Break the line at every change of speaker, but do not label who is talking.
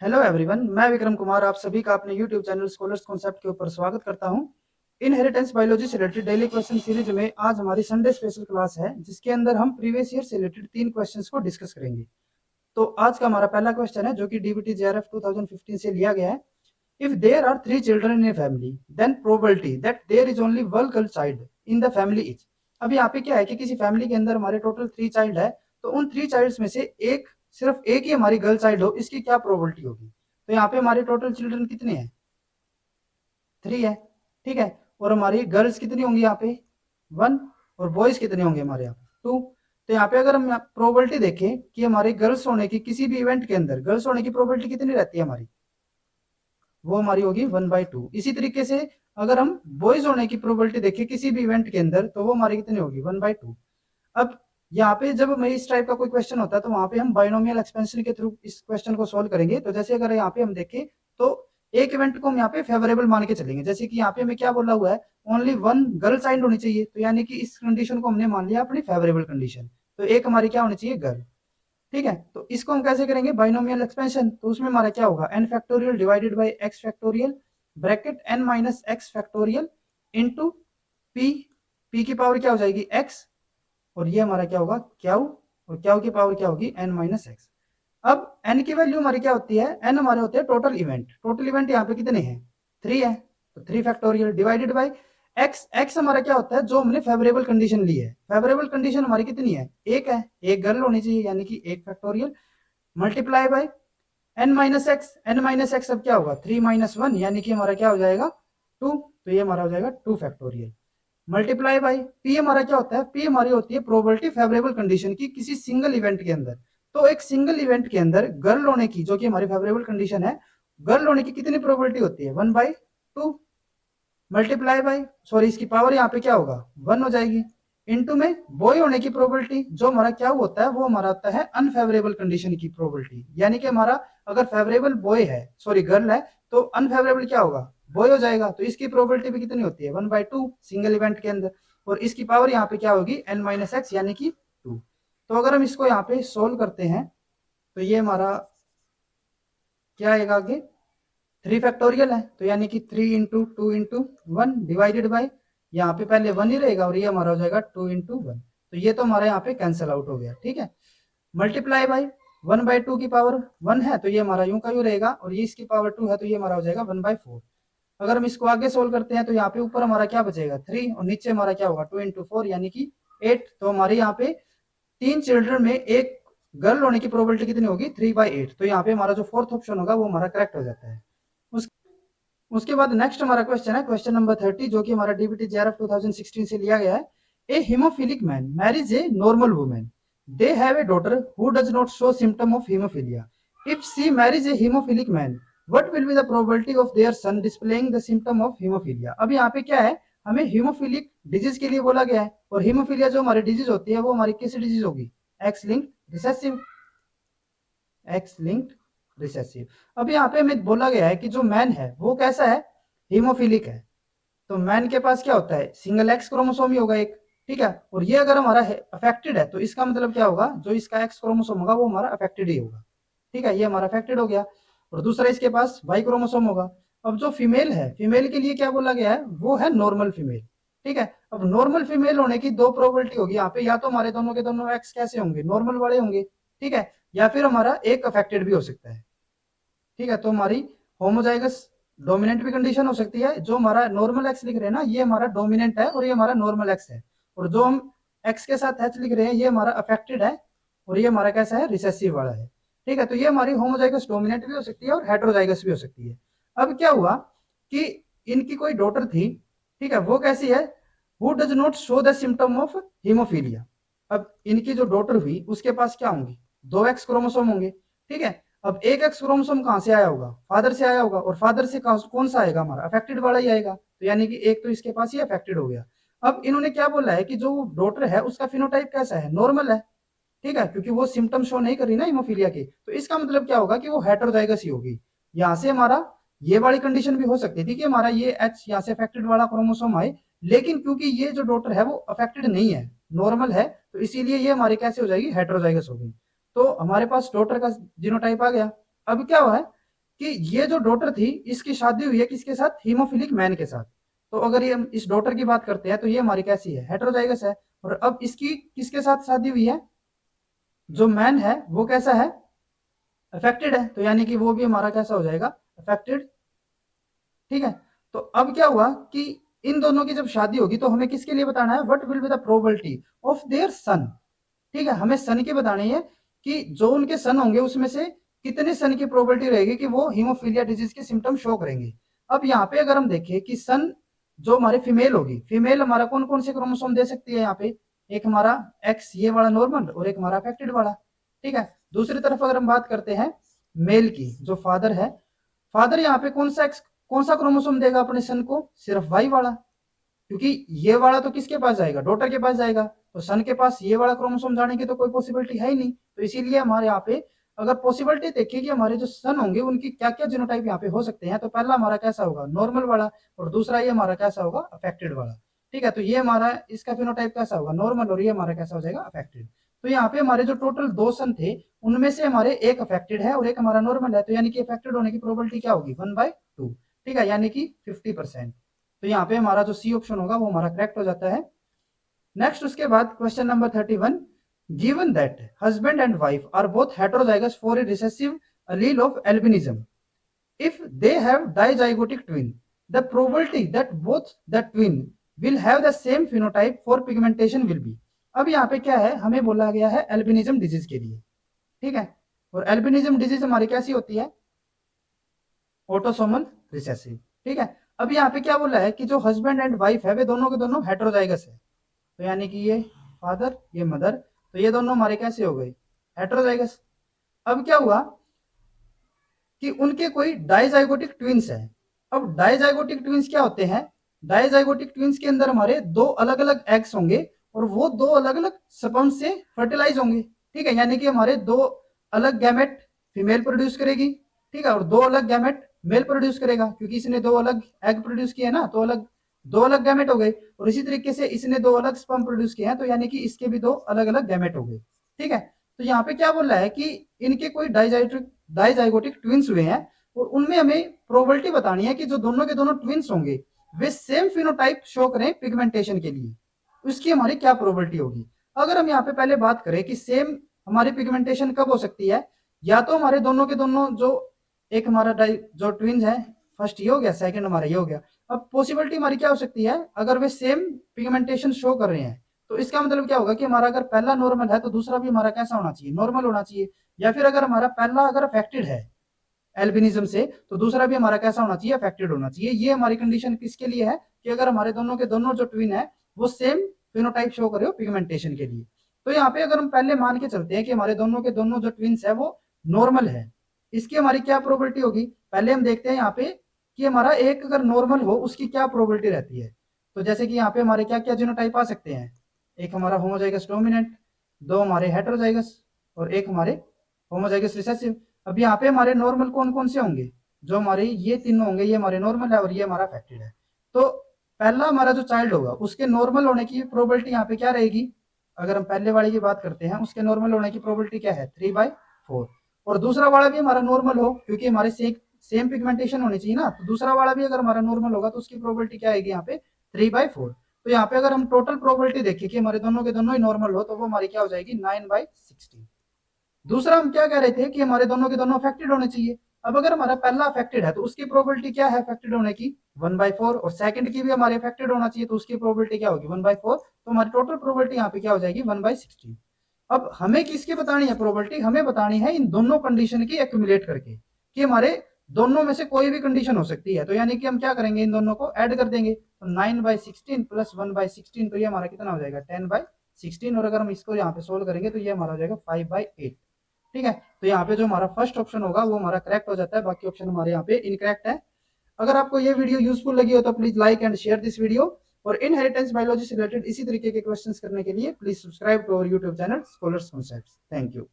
Hello everyone, मैं विक्रम कुमार आप सभी का अपने यूट्यूब चैनल स्कॉलर्स कॉन्सेप्ट के ऊपर स्वागत करता हूं। इनहेरिटेंस बायोलॉजी से रिलेटेड डेली क्वेश्चन सीरीज में आज हमारी संडे स्पेशल क्लास है, जिसके अंदर हम प्रीवियस ईयर से रिलेटेड 3 क्वेश्चंस को डिस्कस करेंगे। तो आज का हमारा पहला क्वेश्चन है जो कि डीबीटी जेआरएफ 2015 से लिया गया है। If there are 3 children in a family, then probability that there is only one girl child in the family is. अब यहाँ पे क्या है कि किसी फैमिली के अंदर हमारे टोटल 3 चाइल्ड है, तो उन 3 चाइल्ड्स में से सिर्फ एक ही हमारी गर्ल चाइल्ड हो, इसकी क्या प्रोबेबिलिटी होगी। तो यहाँ पे हमारे टोटल चिल्ड्रन कितने हैं, 3 है। ठीक है, और हमारी गर्ल्स कितनी होंगी यहाँ पे 1, और बॉयज कितने होंगे हमारे यहाँ 2। तो यहाँ पे अगर हम प्रोबेबिलिटी देखें कि हमारी गर्ल्स होने की किसी भी इवेंट के अंदर गर्ल्स होने की प्रोबेबिलिटी कितनी रहती है हमारी, वो हमारी होगी 1/2। इसी तरीके से अगर हम बॉयज होने की प्रोबेबिलिटी देखें किसी भी इवेंट के अंदर, तो वो हमारी कितनी होगी 1/2। अब यहाँ पे जब हमें इस टाइप का कोई क्वेश्चन होता है तो वहां पे हम बाइनोमियल एक्सपेंशन के थ्रू इस क्वेश्चन को सोल्व करेंगे। तो जैसे अगर यहाँ पे हम देखें तो एक इवेंट को हम यहाँ पे फेवरेबल मान के चलेंगे। जैसे कि यहाँ पे हमें क्या बोला हुआ है, ओनली वन गर्ल चाइल्ड होनी चाहिए, तो यानी कि इस कंडीशन को हमने मान लिया अपनी फेवरेबल कंडीशन। तो एक हमारी क्या होनी चाहिए, गर्ल। ठीक है, तो इसको हम कैसे करेंगे बाइनोमियल एक्सपेंशन। तो उसमें हमारा क्या होगा, n factorial divided by x factorial bracket n minus x factorial into p. P की पावर क्या हो जाएगी एक्स, और ये हमारा क्या होगा क्याउ, और क्याउ की पावर क्या होगी एन माइनस एक्स। अब एन की वैल्यू हमारी क्या होती है, एन हमारे होते हैं टोटल इवेंट। टोटल इवेंट यहाँ पे कितने हैं, 3 है, तो 3 factorial divided by x. X हमारा क्या होता है, जो हमने फेवरेबल कंडीशन ली है। फेवरेबल कंडीशन हमारी कितनी है, एक है, एक गर्ल होनी चाहिए, यानी कि एक factorial multiply by n minus x. N minus x अब क्या होगा 3 - 1, यानी कि हमारा क्या हो जाएगा 2। तो ये हमारा हो जाएगा 2 फैक्टोरियल मल्टीप्लाई बाई पी। हमारा क्या होता है, पी हमारी होती है प्रोबेबिलिटी फेवरेबल कंडीशन की किसी सिंगल इवेंट के अंदर। तो एक सिंगल इवेंट के अंदर गर्ल होने की, जो कि हमारी फेवरेबल कंडीशन है, गर्ल होने की कितनी प्रोबेबिलिटी होती है 1/2 मल्टीप्लाई बाई, सॉरी इसकी पावर यहाँ पे क्या होगा 1 हो जाएगी, इनटू में बॉय होने की प्रोबेबिलिटी, जो हमारा क्या होता है, वो हमारा होता है अनफेवरेबल कंडीशन की प्रोबेबिलिटी। यानी कि हमारा अगर फेवरेबल बॉय है, सॉरी गर्ल है, तो अनफेवरेबल क्या होगा बॉय हो जाएगा। तो इसकी प्रोबेबिलिटी भी कितनी होती है 1/2 सिंगल इवेंट के अंदर, और इसकी पावर यहाँ पे क्या होगी एन माइनस एक्स, यानी कि 2। तो अगर हम इसको यहाँ पे सोल्व करते हैं तो ये हमारा क्या आएगा आगे, 3 फैक्टोरियल है, तो यानी कि 3 × 2 × 1 डिवाइडेड बाई, यहाँ पे पहले 1 ही रहेगा, और ये हमारा हो जाएगा 2 × 1। तो ये तो हमारा यहाँ पे कैंसिल आउट हो गया। ठीक है, मल्टीप्लाई बाई 1/2 की पावर 1 है, तो ये हमारा यूं का यूं रहेगा, और ये इसकी पावर 2 है, तो ये हमारा हो जाएगा 1/4। अगर हम इसको आगे सोल्व करते हैं तो यहाँ पे ऊपर हमारा क्या बचेगा 3, और नीचे हमारा क्या होगा 2 × 4, यानी कि 8। तो हमारे यहाँ पे 3 चिल्ड्रन में एक गर्ल होने की प्रोबेबिलिटी कितनी होगी 3/8। तो यहाँ पे हमारा जो फोर्थ ऑप्शन होगा वो हमारा करेक्ट हो जाता है। उसके बाद नेक्स्ट हमारा क्वेश्चन है क्वेश्चन नंबर 30, जो कि हमारा डीबीटी जेआरएफ 2016 से लिया गया है। A haemophilic man marriage a normal women, they have a daughter who does not show symptom of haemophilia. If she marriage a haemophilic man, what will be the probability of their son displaying the symptom of haemophilia. अब यहाँ पे क्या है, हमें haemophilic disease के लिए बोला गया है, और हीमोफिलिया जो हमारी डिजीज होती है वो हमारी किस डिजीज होगी, x linked recessive, x linked recessive. अब यहाँ पे हमें बोला गया है कि जो मैन है वो कैसा है, हीमोफिलिक है। तो मैन के पास क्या होता है, सिंगल एक्स क्रोमोसोम ही होगा एक। ठीक है, और ये अगर हमारा अफेक्टेड है, तो इसका मतलब क्या होगा, जो इसका एक्स क्रोमोसोम होगा वो हमारा अफेक्टेड ही होगा। ठीक है, ये हमारा अफेक्टेड हो गया। और दूसरा इसके पास वाई क्रोमोसोम होगा। अब जो फीमेल है, फीमेल के लिए क्या बोला गया है, वो है नॉर्मल फीमेल। ठीक है, अब नॉर्मल फीमेल होने की 2 प्रोबेबिलिटी होगी यहाँ पे, या तो हमारे दोनों के दोनों एक्स कैसे होंगे, नॉर्मल वाले होंगे। ठीक है, या फिर हमारा एक अफेक्टेड भी हो सकता है। ठीक है, तो हमारी होमोजाइगस डोमिनेंट भी कंडीशन हो सकती है। जो हमारा नॉर्मल एक्स लिख रहे हैं ना, ये हमारा डोमिनेंट है, और ये हमारा नॉर्मल एक्स है। और जो हम एक्स के साथ एच लिख रहे हैं, ये हमारा अफेक्टेड है, और ये हमारा कैसा है, रिसेसिव वाला है। ठीक है, तो ये हमारी होमोजाइगस डोमिनेंट भी हो सकती है और हेट्रोजाइगस भी हो सकती है। अब क्या हुआ कि इनकी कोई डॉटर थी, ठीक है, वो कैसी है, who does not show the symptom of haemophilia. अब इनकी जो डॉटर हुई उसके पास क्या होंगी, 2 एक्स क्रोमोसोम होंगे। ठीक है, अब एक एक्स क्रोमोसोम कहां से आया होगा, फादर से आया होगा, और फादर से कौन सा आएगा, हमारा अफेक्टेड वाला ही आएगा। तो यानी कि एक तो इसके पास ही अफेक्टेड हो गया। अब इन्होंने क्या बोला है कि जो डॉटर है उसका फिनोटाइप कैसा है, नॉर्मल है। ठीक है, क्योंकि वो सिम्टम शो नहीं कर रही ना हीमोफीलिया के, तो इसका मतलब क्या होगा कि वो हेटेरोजाइगस ही होगी। यहाँ से हमारा ये वाली कंडीशन भी हो सकती थी कि हमारा ये एच यहाँ से अफेक्टेड वाला क्रोमोसोम आए, लेकिन क्योंकि ये जो डॉटर है वो अफेक्टेड नहीं है, नॉर्मल है, तो इसीलिए ये हमारी कैसे हो जाएगी, हेटेरोजाइगस होगी। तो हमारे पास डॉटर का जीनोटाइप आ गया। अब क्या हुआ है कि ये जो डॉटर थी इसकी शादी हुई है किसके साथ, हीमोफिलिक मैन के साथ। तो अगर ये हम इस डॉटर की बात करते हैं तो ये हमारी कैसी है, हेटेरोजाइगस है। और अब इसकी किसके साथ शादी हुई है, जो मैन है वो कैसा है, अफेक्टेड है, तो यानी कि वो भी हमारा कैसा हो जाएगा, अफेक्टेड। ठीक है, तो अब क्या हुआ कि इन दोनों की जब शादी होगी तो हमें किसके लिए बताना है, what will be the probability of their son. ठीक है, हमें सन की बतानी है कि जो उनके सन होंगे उसमें से कितने सन की प्रोबेबिलिटी रहेगी कि वो हीमोफीलिया डिजीज के सिम्टम शो करेंगे। अब यहाँ पे अगर हम देखें कि सन जो हमारे फीमेल होगी, फीमेल हमारा कौन कौन से क्रोमोसोम दे सकती है यहाँ पे, एक हमारा एक्स ये वाला नॉर्मल और एक हमारा अफेक्टेड वाला। ठीक है, दूसरी तरफ अगर हम बात करते हैं मेल की, जो फादर है, फादर यहाँ पे कौन सा क्रोमोसोम देगा अपने सन को, सिर्फ वाई वाला, क्योंकि ये वाला तो किसके पास जाएगा, डॉटर के पास जाएगा, तो सन के पास ये वाला क्रोमोसोम जाने की तो कोई पॉसिबिलिटी है ही नहीं। तो इसीलिए हमारे यहाँ पे अगर पॉसिबिलिटी देखिए कि हमारे जो सन होंगे उनकी क्या क्या जीनोटाइप यहाँ पे हो सकते हैं, तो पहला हमारा कैसा होगा, नॉर्मल वाला, और दूसरा ये हमारा कैसा होगा, अफेक्टेड वाला। ठीक है, तो ये हमारा इसका फिनोटाइप कैसा होगा, नॉर्मल, और ये हमारा कैसा हो जाएगा, अफेक्टेड। तो यहाँ पे हमारे जो टोटल 2 सन थे उनमें से हमारे एक अफेक्टेड है और एक हमारा नॉर्मल है, तो यानी कि अफेक्टेड होने की प्रोबेबिलिटी क्या होगी, 1/2। ठीक है, यानी कि 50%। तो यहाँ पे हमारा जो सी ऑप्शन होगा वो हमारा करेक्ट हो जाता है। नेक्स्ट उसके बाद question number 31, given that husband and wife are both heterozygous for a recessive allele of albinism, if they have dizygotic twin, the probability that both the twin will have the same phenotype for pigmentation will be। अब यहाँ पे क्या है, हमें बोला गया है albinism disease के लिए। ठीक है, और एल्बिनिज्म डिजीज हमारी कैसी होती है, ऑटोसोमल रिसेसिव। ठीक है, अब यहाँ पे क्या बोला है कि जो हस्बैंड एंड वाइफ है वे दोनों के दोनों हेटेरोजाइगस है, तो यानी कि ये फादर ये मदर, तो ये दोनों हमारे कैसे हो गए, हेटेरोजाइगस। अब क्या हुआ कि उनके कोई डाइजाइगोटिक ट्विंस है। अब डाइजाइगोटिक ट्विंस क्या होते हैं, डाइजाइगोटिक ट्विंस के अंदर हमारे दो अलग अलग एग्स होंगे और वो दो अलग अलग स्पर्म से फर्टिलाइज होंगे। ठीक है, यानी कि हमारे दो अलग गैमेट फीमेल प्रोड्यूस करेगी, ठीक है, और दो अलग गैमेट मेल प्रोड्यूस करेगा, क्योंकि इसने दो अलग एग प्रोड्यूस किए ना, तो दो अलग गैमेट हो गए। और इसी तरीके से इसने दो अलग स्पर्म प्रोड्यूस किए हैं, तो यानी कि इसके भी दो अलग अलग गैमेट हो गए। ठीक है, तो यहाँ पे क्या बोल रहा है कि इनके कोई डाइजाइगोटिक ट्विंस हुए हैं और उनमें हमें प्रोबेबिलिटी बतानी है कि जो दोनों के दोनों ट्विंस होंगे वे सेम फिनोटाइप शो करें पिगमेंटेशन के लिए, उसकी हमारी क्या प्रोबेबिलिटी होगी। अगर हम यहाँ पे पहले बात करें कि सेम हमारी पिगमेंटेशन कब हो सकती है, या तो हमारे दोनों के दोनों जो एक हमारा जो ट्विंस है, फर्स्ट ये हो गया, सेकंड हमारा ये हो गया। अब पॉसिबिलिटी हमारी क्या हो सकती है, अगर वे सेम पिगमेंटेशन शो कर रहे हैं तो इसका मतलब क्या होगा कि हमारा अगर पहला नॉर्मल है तो दूसरा भी हमारा कैसा होना चाहिए, नॉर्मल होना चाहिए। या फिर अगर हमारा पहला अगर अफेक्टेड है एल्बिनिज्म से तो दूसरा भी हमारा कैसा होना चाहिए, अफेक्टेड होना चाहिए। ये हमारी कंडीशन किसके लिए है कि अगर हमारे दोनों के दोनों जो ट्विन है वो सेम फिनोटाइप शो करे हो पिगमेंटेशन के लिए। तो यहाँ पे अगर हम पहले मान के चलते हैं कि हमारे दोनों के दोनों जो ट्विन्स है वो नॉर्मल है, इसकी हमारी क्या प्रोबेबिलिटी होगी, पहले हम देखते हैं यहाँ पे कि हमारा एक अगर नॉर्मल हो उसकी क्या प्रोबेबिलिटी रहती है। तो जैसे कि यहाँ पे हमारे क्या क्या जीनोटाइप आ सकते हैं, एक हमारा होमोजाइगस डोमिनेंट, दो हमारे हेटेरोजाइगस और एक हमारे होमोजाइगस रिसेसिव। अब यहाँ पे हमारे नॉर्मल कौन कौन से होंगे, जो हमारे ये तीनों होंगे, ये हमारे नॉर्मल है और ये हमारा अफेक्टेड है। तो पहला हमारा जो चाइल्ड होगा उसके नॉर्मल होने की प्रोबेबिलिटी यहाँ पे क्या रहेगी, अगर हम पहले वाले की बात करते हैं उसके नॉर्मल होने की प्रोबेबिलिटी क्या है, 3/4। और दूसरा वाला भी हमारा नॉर्मल हो क्योंकि हमारे सेम पिगमेंटेशन होनी चाहिए ना, तो दूसरा वाला भी अगर हमारा नॉर्मल होगा तो उसकी प्रोबेबिलिटी क्या आएगी यहाँ पे, 3/4। तो यहाँ पे अगर हम टोटल प्रोबेबिलिटी देखें कि हमारे दोनों के दोनों ही नॉर्मल हो तो वो हमारी क्या हो जाएगी, 9/16। दूसरा हम क्या कह रहे थे कि हमारे दोनों के दोनों अफेक्टेड होने चाहिए। अब अगर हमारा पहला अफेक्टेड है तो उसकी प्रोबेबिलिटी क्या है अफेक्टेड होने की, 1/4, और सेकंड की भी हमारे अफेक्टेड होना चाहिए तो उसकी प्रोबेबिलिटी क्या होगी, 1/4। तो हमारी टोटल प्रोबेबिलिटी यहाँ पे क्या हो जाएगी, 1/16। अब हमें किसकी बतानी है प्रोबेबिलिटी, हमें बतानी है इन दोनों कंडीशन की एक्यूमुलेट करके कि हमारे दोनों में से कोई भी कंडीशन हो सकती है। तो यानी कि हम क्या करेंगे, इन दोनों को ऐड कर देंगे, तो 9/16 प्लस 1/16, तो ये हमारा कितना हो जाएगा, 10/16। और अगर हम इसको यहाँ पे सोल्व करेंगे तो ये हमारा हो जाएगा 5/8। ठीक है, तो यहाँ पे जो हमारा फर्स्ट ऑप्शन होगा वो हमारा करेक्ट हो जाता है, बाकी ऑप्शन हमारे यहाँ पे इनकरेक्ट है। अगर आपको ये वीडियो यूजफुल लगी हो तो please like and share this video, और इनहेरिटेंस बायोलॉजी से रिलेटेड इसी तरीके के क्वेश्चंस करने के लिए please subscribe to our YouTube channel Scholars Concepts. Thank you.